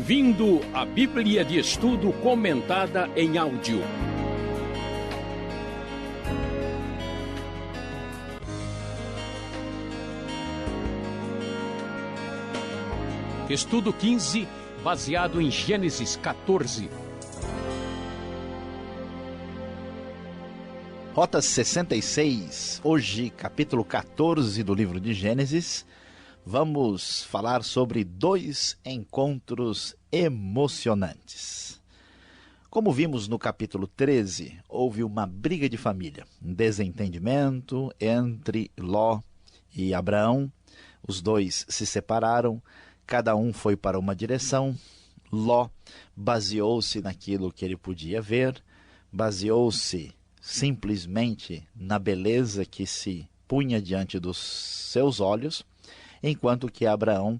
ouvindo a Bíblia de Estudo comentada em áudio. Estudo 15, baseado em Gênesis 14. Rota 66, hoje capítulo 14 do livro de Gênesis. Vamos falar sobre dois encontros emocionantes. Como vimos no capítulo 13, houve uma briga de família, um desentendimento entre Ló e Abraão. Os dois se separaram, cada um foi para uma direção. Ló baseou-se naquilo que ele podia ver, baseou-se simplesmente na beleza que se punha diante dos seus olhos, enquanto que Abraão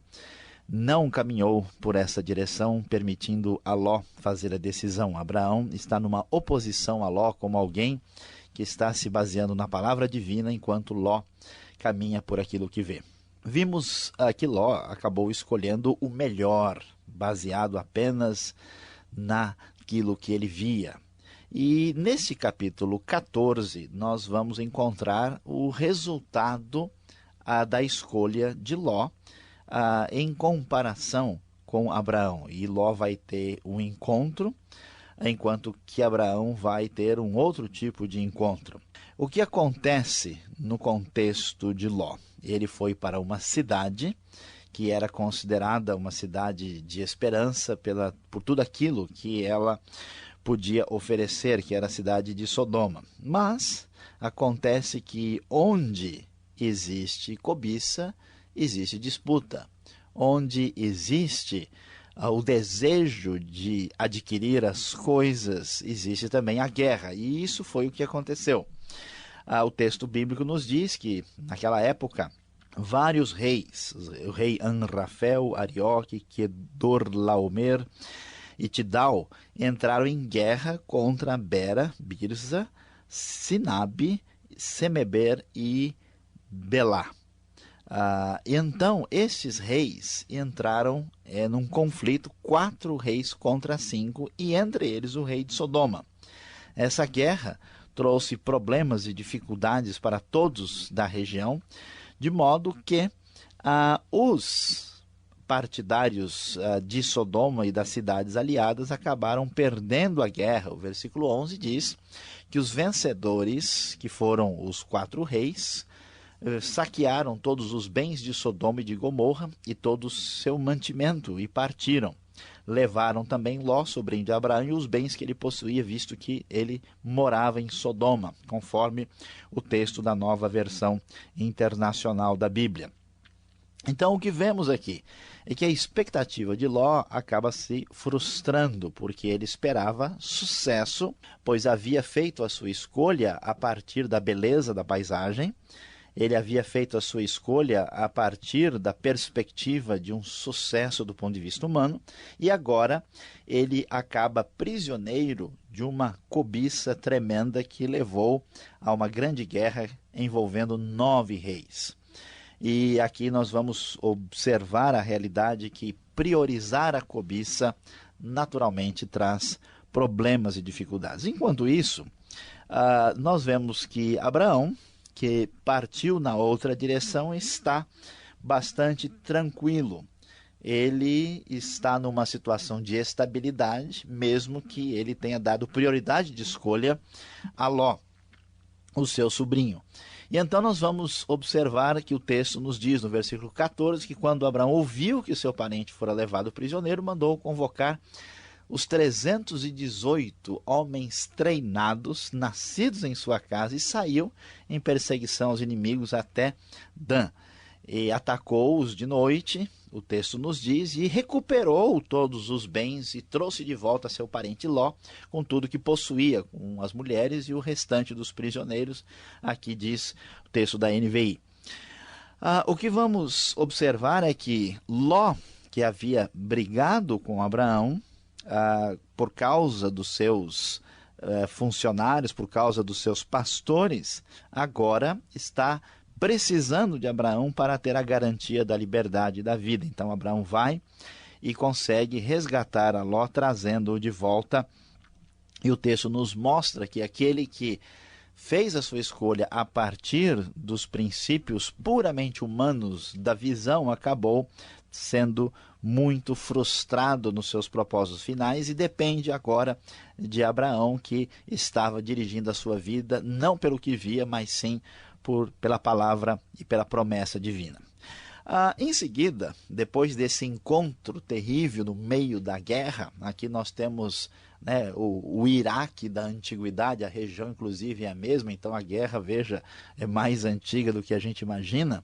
não caminhou por essa direção, permitindo a Ló fazer a decisão. Abraão está numa oposição a Ló como alguém que está se baseando na palavra divina, enquanto Ló caminha por aquilo que vê. Vimos que Ló acabou escolhendo o melhor, baseado apenas naquilo que ele via. E nesse capítulo 14, nós vamos encontrar o resultado da escolha de Ló em comparação com Abraão. E Ló vai ter um encontro, enquanto que Abraão vai ter um outro tipo de encontro. O que acontece no contexto de Ló? Ele foi para uma cidade que era considerada uma cidade de esperança por tudo aquilo que ela podia oferecer, que era a cidade de Sodoma. Mas acontece que onde existe cobiça, existe disputa. Onde existe o desejo de adquirir as coisas, existe também a guerra. E isso foi o que aconteceu. O texto bíblico nos diz que, naquela época, vários reis, o rei Anrafel, Arioque, Kedorlaomer e Tidal, entraram em guerra contra Bera, Birza, Sinabe, Semeber e Belá. Então, esses reis entraram num conflito, 4 reis contra 5, e entre eles o rei de Sodoma. Essa guerra trouxe problemas e dificuldades para todos da região, de modo que os partidários de Sodoma e das cidades aliadas acabaram perdendo a guerra. O versículo 11 diz que os vencedores, que foram os 4 reis, saquearam todos os bens de Sodoma e de Gomorra e todo o seu mantimento e partiram. Levaram também Ló, sobrinho de Abraão, e os bens que ele possuía, visto que ele morava em Sodoma, conforme o texto da Nova Versão Internacional da Bíblia. Então, o que vemos aqui é que a expectativa de Ló acaba se frustrando, porque ele esperava sucesso, pois havia feito a sua escolha a partir da beleza da paisagem. Ele havia feito a sua escolha a partir da perspectiva de um sucesso do ponto de vista humano, e agora ele acaba prisioneiro de uma cobiça tremenda que levou a uma grande guerra envolvendo 9 reis. E aqui nós vamos observar a realidade que priorizar a cobiça naturalmente traz problemas e dificuldades. Enquanto isso, nós vemos que Abraão, que partiu na outra direção, está bastante tranquilo. Ele está numa situação de estabilidade, mesmo que ele tenha dado prioridade de escolha a Ló, o seu sobrinho. E então nós vamos observar que o texto nos diz, no versículo 14, que quando Abraão ouviu que o seu parente fora levado prisioneiro, mandou convocar os 318 homens treinados, nascidos em sua casa, e saiu em perseguição aos inimigos até Dan. E atacou-os de noite, o texto nos diz, e recuperou todos os bens e trouxe de volta seu parente Ló, com tudo que possuía, com as mulheres e o restante dos prisioneiros. Aqui diz o texto da NVI. O que vamos observar é que Ló, que havia brigado com Abraão, por causa dos seus funcionários, por causa dos seus pastores, agora está precisando de Abraão para ter a garantia da liberdade e da vida. Então Abraão vai e consegue resgatar a Ló, trazendo-o de volta. E o texto nos mostra que aquele que fez a sua escolha a partir dos princípios puramente humanos da visão acabou sendo muito frustrado nos seus propósitos finais, e depende agora de Abraão, que estava dirigindo a sua vida não pelo que via, mas sim pela palavra e pela promessa divina. Em seguida, depois desse encontro terrível no meio da guerra, aqui nós temos, né, o Iraque da antiguidade, a região inclusive é a mesma, então a guerra, veja, é mais antiga do que a gente imagina.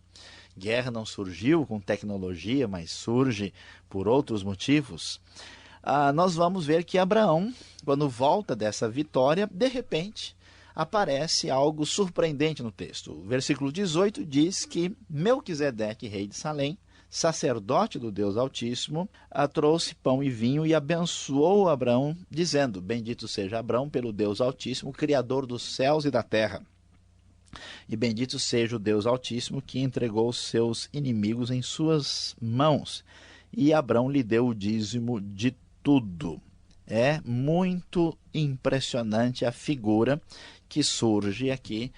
Guerra não surgiu com tecnologia, mas surge por outros motivos. Nós vamos ver que Abraão, quando volta dessa vitória, de repente aparece algo surpreendente no texto. O versículo 18 diz que Melquisedeque, rei de Salém, sacerdote do Deus Altíssimo, trouxe pão e vinho e abençoou Abraão, dizendo: bendito seja Abraão pelo Deus Altíssimo, Criador dos céus e da terra. E bendito seja o Deus Altíssimo, que entregou os seus inimigos em suas mãos. E Abraão lhe deu o dízimo de tudo. É muito impressionante a figura que surge aqui,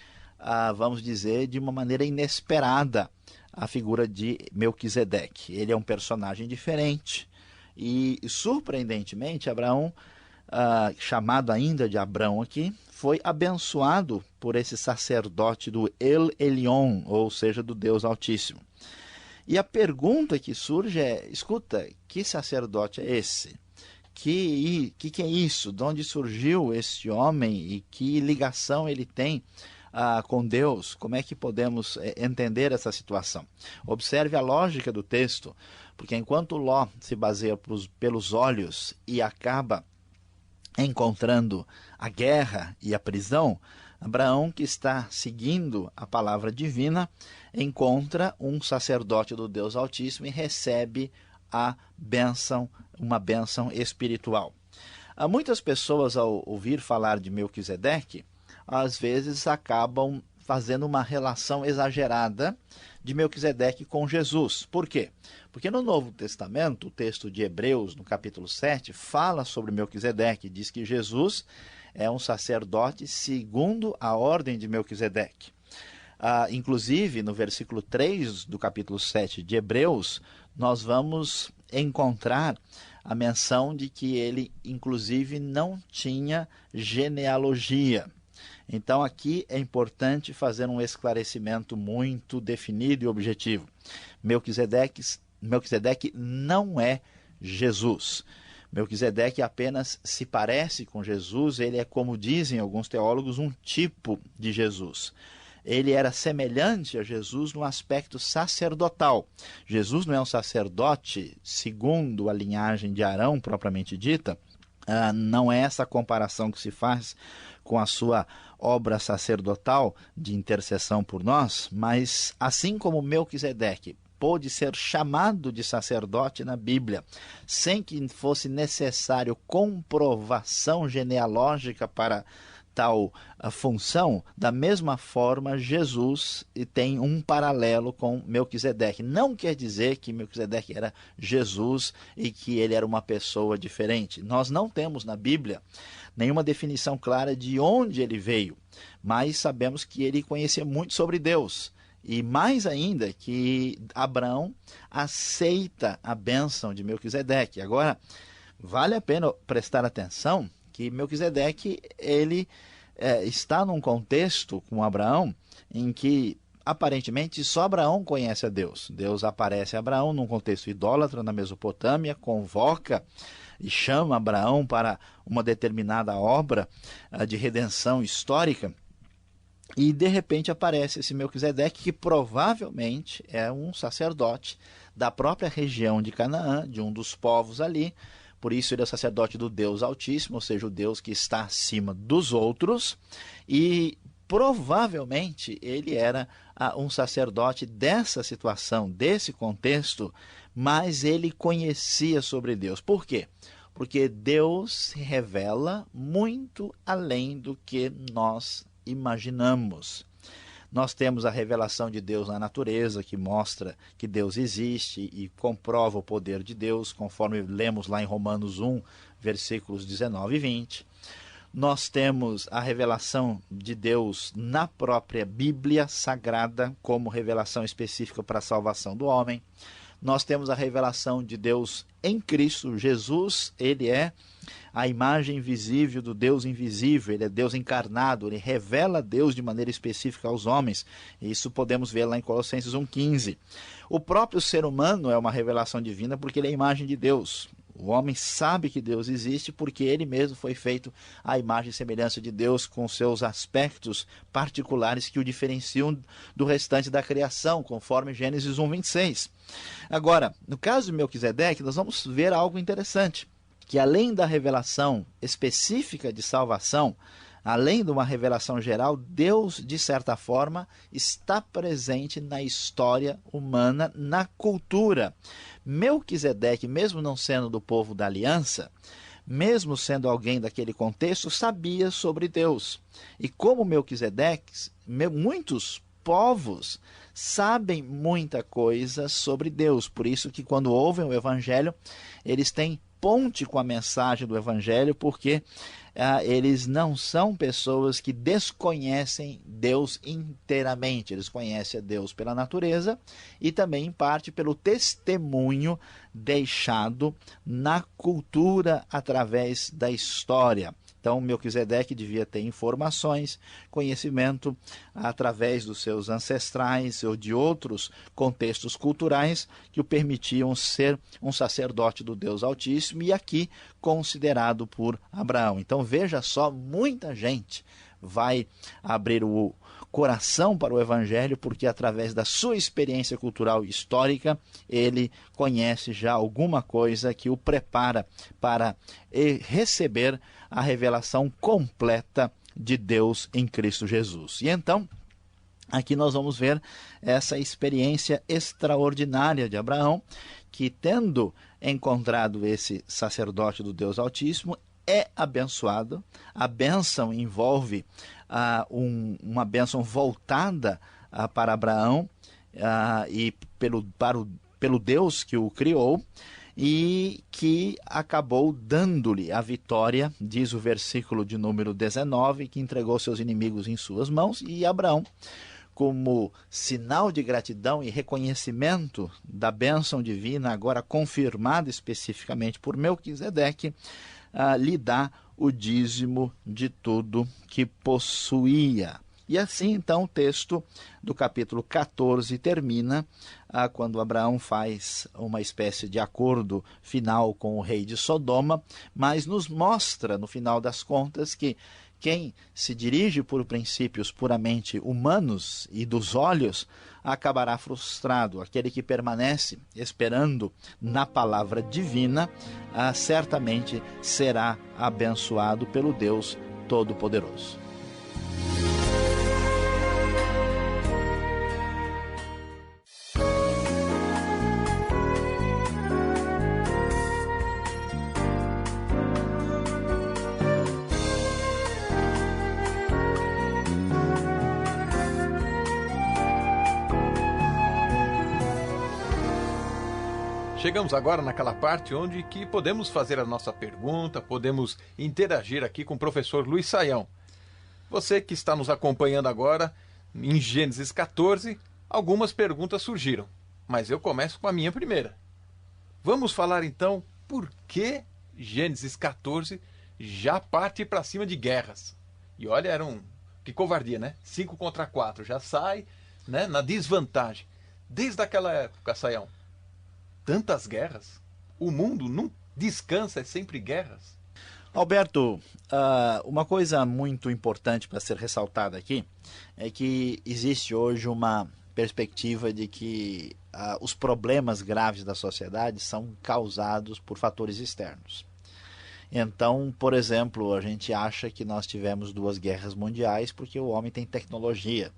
vamos dizer, de uma maneira inesperada, a figura de Melquisedeque. Ele é um personagem diferente e, surpreendentemente, Abraão, chamado ainda de Abrão aqui, foi abençoado por esse sacerdote do El Elyon, ou seja, do Deus Altíssimo. E a pergunta que surge é: escuta, que sacerdote é esse? Que é isso? De onde surgiu esse homem e que ligação ele tem com Deus? Como é que podemos entender essa situação? Observe a lógica do texto, porque enquanto Ló se baseia pelos olhos e acaba encontrando a guerra e a prisão, Abraão, que está seguindo a palavra divina, encontra um sacerdote do Deus Altíssimo e recebe uma bênção espiritual. Muitas pessoas, ao ouvir falar de Melquisedeque, às vezes acabam fazendo uma relação exagerada de Melquisedeque com Jesus. Por quê? Porque no Novo Testamento, o texto de Hebreus, no capítulo 7, fala sobre Melquisedeque, diz que Jesus é um sacerdote segundo a ordem de Melquisedeque. Inclusive, no versículo 3 do capítulo 7 de Hebreus, nós vamos encontrar a menção de que ele, inclusive, não tinha genealogia. Então, aqui é importante fazer um esclarecimento muito definido e objetivo. Melquisedeque não é Jesus. Melquisedeque apenas se parece com Jesus, ele é, como dizem alguns teólogos, um tipo de Jesus. Ele era semelhante a Jesus no aspecto sacerdotal. Jesus não é um sacerdote segundo a linhagem de Arão, propriamente dita. Não é essa comparação que se faz com a sua obra sacerdotal de intercessão por nós, mas assim como Melquisedeque pôde ser chamado de sacerdote na Bíblia, sem que fosse necessário comprovação genealógica para tal função, da mesma forma Jesus tem um paralelo com Melquisedeque. Não quer dizer que Melquisedeque era Jesus e que ele era uma pessoa diferente. Nós não temos na Bíblia nenhuma definição clara de onde ele veio, mas sabemos que ele conhecia muito sobre Deus. E mais ainda, que Abraão aceita a bênção de Melquisedeque. Agora, vale a pena prestar atenção que Melquisedeque, ele está num contexto com Abraão em que aparentemente só Abraão conhece a Deus. Deus aparece a Abraão num contexto idólatra na Mesopotâmia, convoca e chama Abraão para uma determinada obra de redenção histórica. E de repente aparece esse Melquisedeque, que provavelmente é um sacerdote da própria região de Canaã, de um dos povos ali. Por isso ele é o sacerdote do Deus Altíssimo, ou seja, o Deus que está acima dos outros. E provavelmente ele era um sacerdote dessa situação, desse contexto, mas ele conhecia sobre Deus. Por quê? Porque Deus se revela muito além do que nós imaginamos. Nós temos a revelação de Deus na natureza, que mostra que Deus existe e comprova o poder de Deus, conforme lemos lá em Romanos 1, versículos 19 e 20. Nós temos a revelação de Deus na própria Bíblia Sagrada, como revelação específica para a salvação do homem. Nós temos a revelação de Deus em Cristo Jesus. Ele é a imagem visível do Deus invisível, ele é Deus encarnado, ele revela Deus de maneira específica aos homens. Isso podemos ver lá em Colossenses 1,15. O próprio ser humano é uma revelação divina porque ele é a imagem de Deus. O homem sabe que Deus existe porque ele mesmo foi feito à imagem e semelhança de Deus, com seus aspectos particulares que o diferenciam do restante da criação, conforme Gênesis 1,26. Agora, no caso de Melquisedeque, nós vamos ver algo interessante, que além da revelação específica de salvação, além de uma revelação geral, Deus, de certa forma, está presente na história humana, na cultura. Melquisedeque, mesmo não sendo do povo da aliança, mesmo sendo alguém daquele contexto, sabia sobre Deus. E como Melquisedeque, muitos povos sabem muita coisa sobre Deus. Por isso que quando ouvem o Evangelho, eles têm ponte com a mensagem do Evangelho, porque eles não são pessoas que desconhecem Deus inteiramente. Eles conhecem a Deus pela natureza e também, em parte, pelo testemunho deixado na cultura através da história. Então, Melquisedeque devia ter informações, conhecimento através dos seus ancestrais ou de outros contextos culturais que o permitiam ser um sacerdote do Deus Altíssimo e aqui considerado por Abraão. Então, veja só, muita gente vai abrir o coração para o Evangelho porque através da sua experiência cultural e histórica ele conhece já alguma coisa que o prepara para receber a revelação completa de Deus em Cristo Jesus. E então, aqui nós vamos ver essa experiência extraordinária de Abraão, que tendo encontrado esse sacerdote do Deus Altíssimo, é abençoado. A bênção envolve uma bênção voltada para Abraão e pelo Deus que o criou, e que acabou dando-lhe a vitória, diz o versículo de número 19, que entregou seus inimigos em suas mãos, e Abraão, como sinal de gratidão e reconhecimento da bênção divina, agora confirmada especificamente por Melquisedeque, lhe dá o dízimo de tudo que possuía. E assim, então, o texto do capítulo 14 termina quando Abraão faz uma espécie de acordo final com o rei de Sodoma, mas nos mostra, no final das contas, que quem se dirige por princípios puramente humanos e dos olhos acabará frustrado. Aquele que permanece esperando na palavra divina certamente será abençoado pelo Deus Todo-Poderoso. Chegamos agora naquela parte onde que podemos fazer a nossa pergunta, podemos interagir aqui com o professor Luiz Saião. Você que está nos acompanhando agora, em Gênesis 14, algumas perguntas surgiram, mas eu começo com a minha primeira. Vamos falar então por que Gênesis 14 já parte para cima de guerras. E olha, que covardia, né? 5 contra 4, já sai, né, na desvantagem. Desde aquela época, Saião, tantas guerras? O mundo não descansa, é sempre guerras. Alberto, uma coisa muito importante para ser ressaltada aqui é que existe hoje uma perspectiva de que os problemas graves da sociedade são causados por fatores externos. Então, por exemplo, a gente acha que nós tivemos 2 guerras mundiais porque o homem tem tecnologia.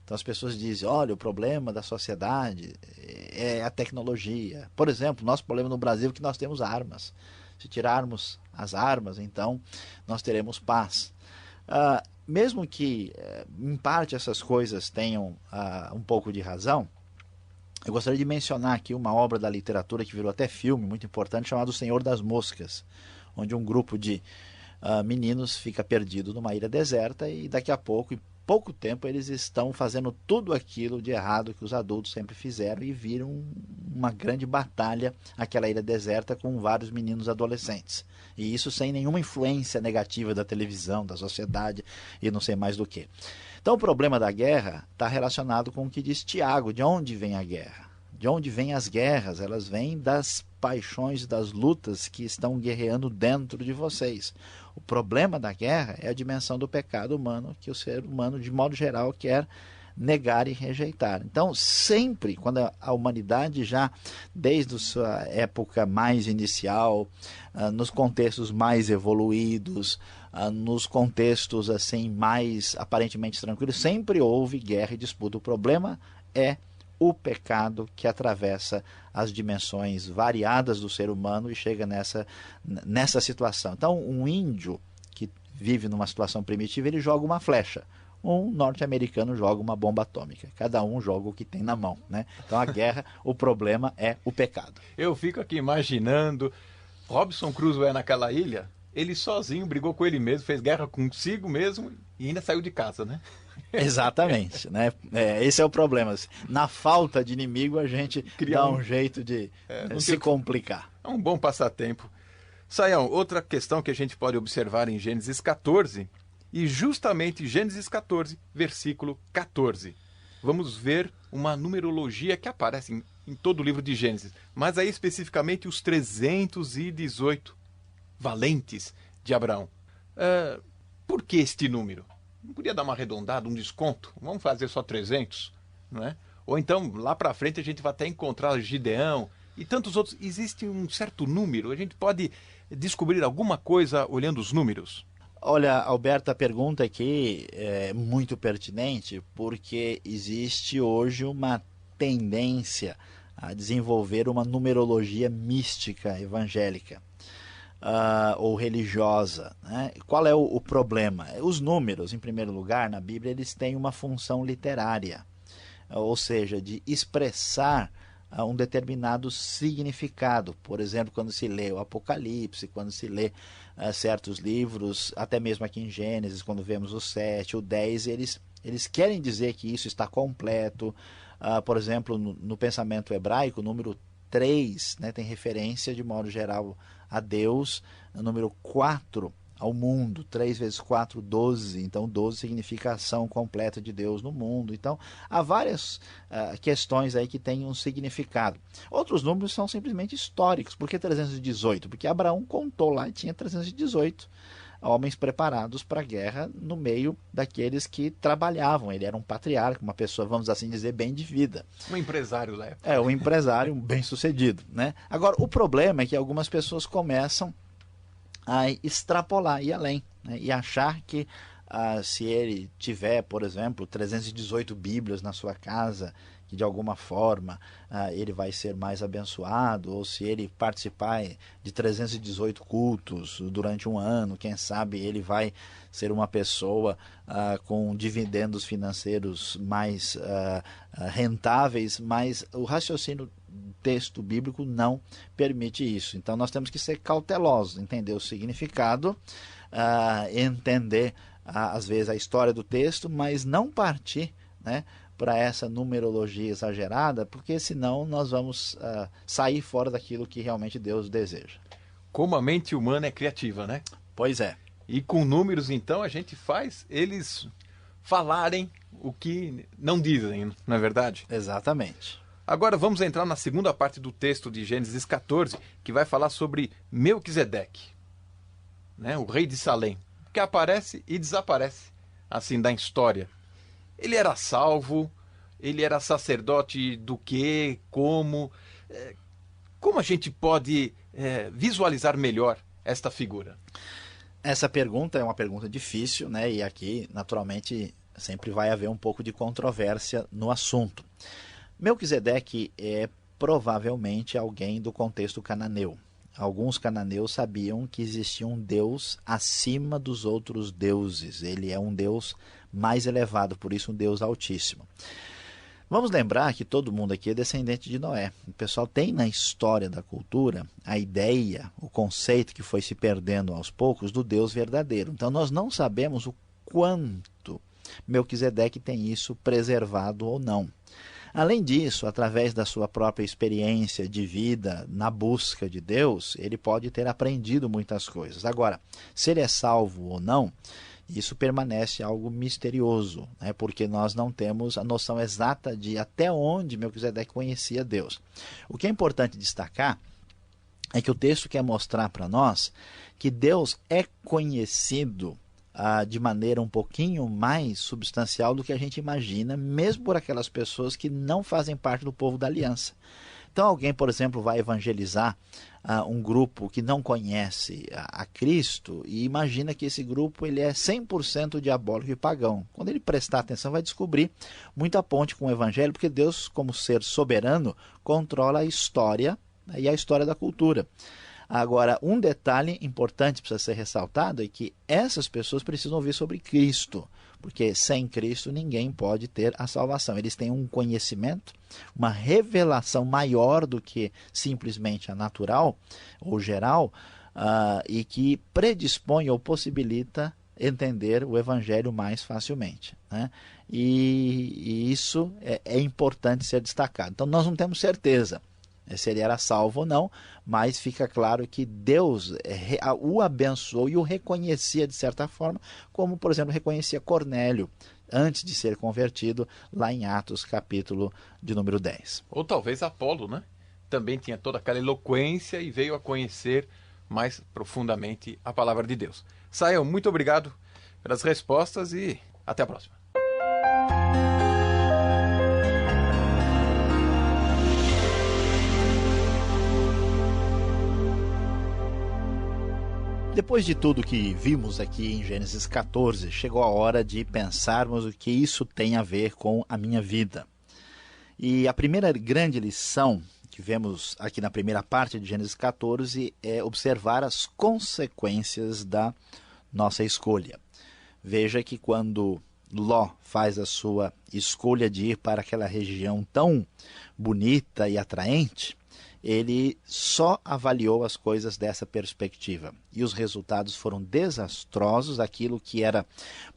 Então as pessoas dizem, olha, o problema da sociedade é a tecnologia. Por exemplo, nosso problema no Brasil é que nós temos armas. Se tirarmos as armas, então nós teremos paz. Mesmo que em parte essas coisas tenham um pouco de razão, eu gostaria de mencionar aqui uma obra da literatura que virou até filme, muito importante, chamado O Senhor das Moscas, onde um grupo de meninos fica perdido numa ilha deserta e daqui a pouco, em pouco tempo, eles estão fazendo tudo aquilo de errado que os adultos sempre fizeram e viram uma grande batalha aquela ilha deserta com vários meninos adolescentes. E isso sem nenhuma influência negativa da televisão, da sociedade e não sei mais do que. Então o problema da guerra está relacionado com o que diz Tiago, de onde vem a guerra? De onde vêm as guerras? Elas vêm das paixões, das lutas que estão guerreando dentro de vocês. O problema da guerra é a dimensão do pecado humano que o ser humano, de modo geral, quer negar e rejeitar. Então, sempre, quando a humanidade já, desde a sua época mais inicial, nos contextos mais evoluídos, nos contextos assim mais aparentemente tranquilos, sempre houve guerra e disputa. O problema é o pecado que atravessa as dimensões variadas do ser humano e chega nessa situação. Então, um índio que vive numa situação primitiva, ele joga uma flecha. Um norte-americano joga uma bomba atômica. Cada um joga o que tem na mão, né? Então, a guerra, o problema é o pecado. Eu fico aqui imaginando, Robinson Crusoe naquela ilha, ele sozinho brigou com ele mesmo, fez guerra consigo mesmo e ainda saiu de casa, né? Exatamente, né? Esse é o problema. Na falta de inimigo, a gente dá um jeito de se complicar. É um bom passatempo. Saião, outra questão que a gente pode observar em Gênesis 14, e justamente Gênesis 14, versículo 14. Vamos ver uma numerologia que aparece em todo o livro de Gênesis, mas aí especificamente os 318 valentes de Abraão. Por que este número? Não podia dar uma arredondada, um desconto? Vamos fazer só 300, não é? Ou então, lá para frente, a gente vai até encontrar Gideão e tantos outros. Existe um certo número? A gente pode descobrir alguma coisa olhando os números? Olha, Alberto, a pergunta aqui é muito pertinente porque existe hoje uma tendência a desenvolver uma numerologia mística evangélica. Ou religiosa, né? Qual é o problema? Os números, em primeiro lugar, na Bíblia, eles têm uma função literária, ou seja, de expressar um determinado significado. Por exemplo, quando se lê o Apocalipse, quando se lê certos livros, até mesmo aqui em Gênesis, quando vemos o 7, o 10, eles querem dizer que isso está completo. Por exemplo, no pensamento hebraico, o número 3, né, tem referência, de modo geral, a Deus. O número 4 ao mundo. 3 vezes 4, 12. Então, 12 significa a ação completa de Deus no mundo. Então, há várias questões aí que têm um significado. Outros números são simplesmente históricos. Por que 318? Porque Abraão contou lá e tinha 318 homens preparados para a guerra no meio daqueles que trabalhavam. Ele era um patriarca, uma pessoa, vamos assim dizer, bem de vida. Um empresário da época. Um empresário bem sucedido, né? Agora, o problema é que algumas pessoas começam a extrapolar, ir além, né? E achar que se ele tiver, por exemplo, 318 Bíblias na sua casa, que de alguma forma ele vai ser mais abençoado, ou se ele participar de 318 cultos durante um ano, quem sabe ele vai ser uma pessoa com dividendos financeiros mais rentáveis, mas o raciocínio texto bíblico não permite isso. Então nós temos que ser cautelosos, entender o significado, entender às vezes a história do texto, mas não partir, né, para essa numerologia exagerada, porque senão nós vamos sair fora daquilo que realmente Deus deseja. Como a mente humana é criativa, né? Pois é. E com números, então, a gente faz eles falarem o que não dizem, não é verdade? Exatamente. Agora vamos entrar na segunda parte do texto de Gênesis 14, que vai falar sobre Melquisedeque, né? O rei de Salém, que aparece e desaparece, assim, da história. Ele era salvo, ele era sacerdote do quê, como? Como a gente pode visualizar melhor esta figura? Essa pergunta é uma pergunta difícil, né? E aqui, naturalmente, sempre vai haver um pouco de controvérsia no assunto. Melquisedeque é provavelmente alguém do contexto cananeu. alguns cananeus sabiam que existia um Deus acima dos outros deuses. Ele é um Deus mais elevado, por isso um Deus altíssimo. Vamos lembrar que todo mundo aqui é descendente de Noé. O pessoal tem na história da cultura a ideia, o conceito que foi se perdendo aos poucos do Deus verdadeiro. Então nós não sabemos o quanto Melquisedeque tem isso preservado ou não. Além disso, através da sua própria experiência de vida na busca de Deus, ele pode ter aprendido muitas coisas. Agora, se ele é salvo ou não, isso permanece algo misterioso, né? Porque nós não temos a noção exata de até onde Melquisedeque conhecia Deus. O que é importante destacar é que o texto quer mostrar para nós que Deus é conhecido de maneira um pouquinho mais substancial do que a gente imagina, mesmo por aquelas pessoas que não fazem parte do povo da aliança. Então alguém, por exemplo, vai evangelizar um grupo que não conhece a Cristo e imagina que esse grupo ele é 100% diabólico e pagão. Quando ele prestar atenção, vai descobrir muita ponte com o evangelho, porque Deus, como ser soberano, controla a história, né, e a história da cultura. Agora, um detalhe importante precisa ser ressaltado é que essas pessoas precisam ouvir sobre Cristo, porque sem Cristo ninguém pode ter a salvação. Eles têm um conhecimento, uma revelação maior do que simplesmente a natural ou geral, e que predispõe ou possibilita entender o Evangelho mais facilmente, né? E isso é importante ser destacado. Então nós não temos certeza se ele era salvo ou não, mas fica claro que Deus o abençoou e o reconhecia de certa forma, como, por exemplo, reconhecia Cornélio antes de ser convertido, lá em Atos, capítulo de número 10. Ou talvez Apolo, né? Também tinha toda aquela eloquência e veio a conhecer mais profundamente a palavra de Deus. Sayão, muito obrigado pelas respostas e até a próxima. Depois de tudo que vimos aqui em Gênesis 14, chegou a hora de pensarmos o que isso tem a ver com a minha vida. E a primeira grande lição que vemos aqui na primeira parte de Gênesis 14 é observar as consequências da nossa escolha. Veja que quando Ló faz a sua escolha de ir para aquela região tão bonita e atraente, ele só avaliou as coisas dessa perspectiva. E os resultados foram desastrosos. Aquilo que era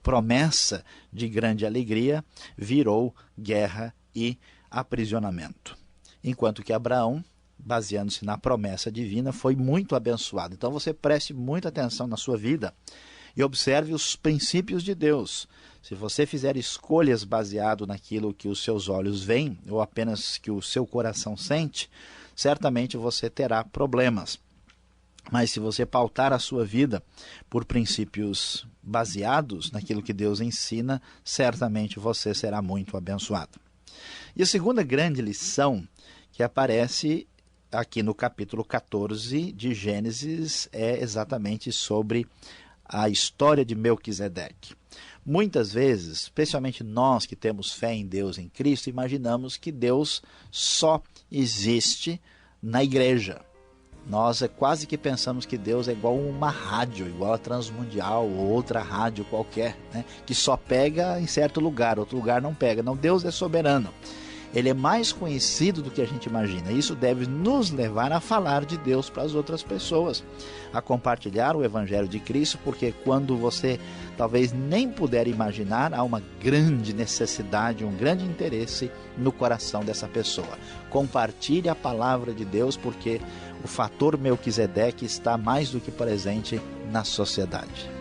promessa de grande alegria virou guerra e aprisionamento. Enquanto que Abraão, baseando-se na promessa divina, foi muito abençoado. Então você preste muita atenção na sua vida e observe os princípios de Deus. Se você fizer escolhas baseado naquilo que os seus olhos veem ou apenas que o seu coração sente, certamente você terá problemas. Mas se você pautar a sua vida por princípios baseados naquilo que Deus ensina, certamente você será muito abençoado. E a segunda grande lição que aparece aqui no capítulo 14 de Gênesis é exatamente sobre a história de Melquisedeque. Muitas vezes, especialmente nós que temos fé em Deus, em Cristo, imaginamos que Deus só existe na igreja. Nós quase que pensamos que Deus é igual uma rádio, igual a Transmundial ou outra rádio qualquer, né? Que só pega em certo lugar, outro lugar não pega. Não, Deus é soberano. Ele é mais conhecido do que a gente imagina. Isso deve nos levar a falar de Deus para as outras pessoas, a compartilhar o Evangelho de Cristo, porque quando você talvez nem puder imaginar, há uma grande necessidade, um grande interesse no coração dessa pessoa. Compartilhe a palavra de Deus, porque o fator Melquisedeque está mais do que presente na sociedade.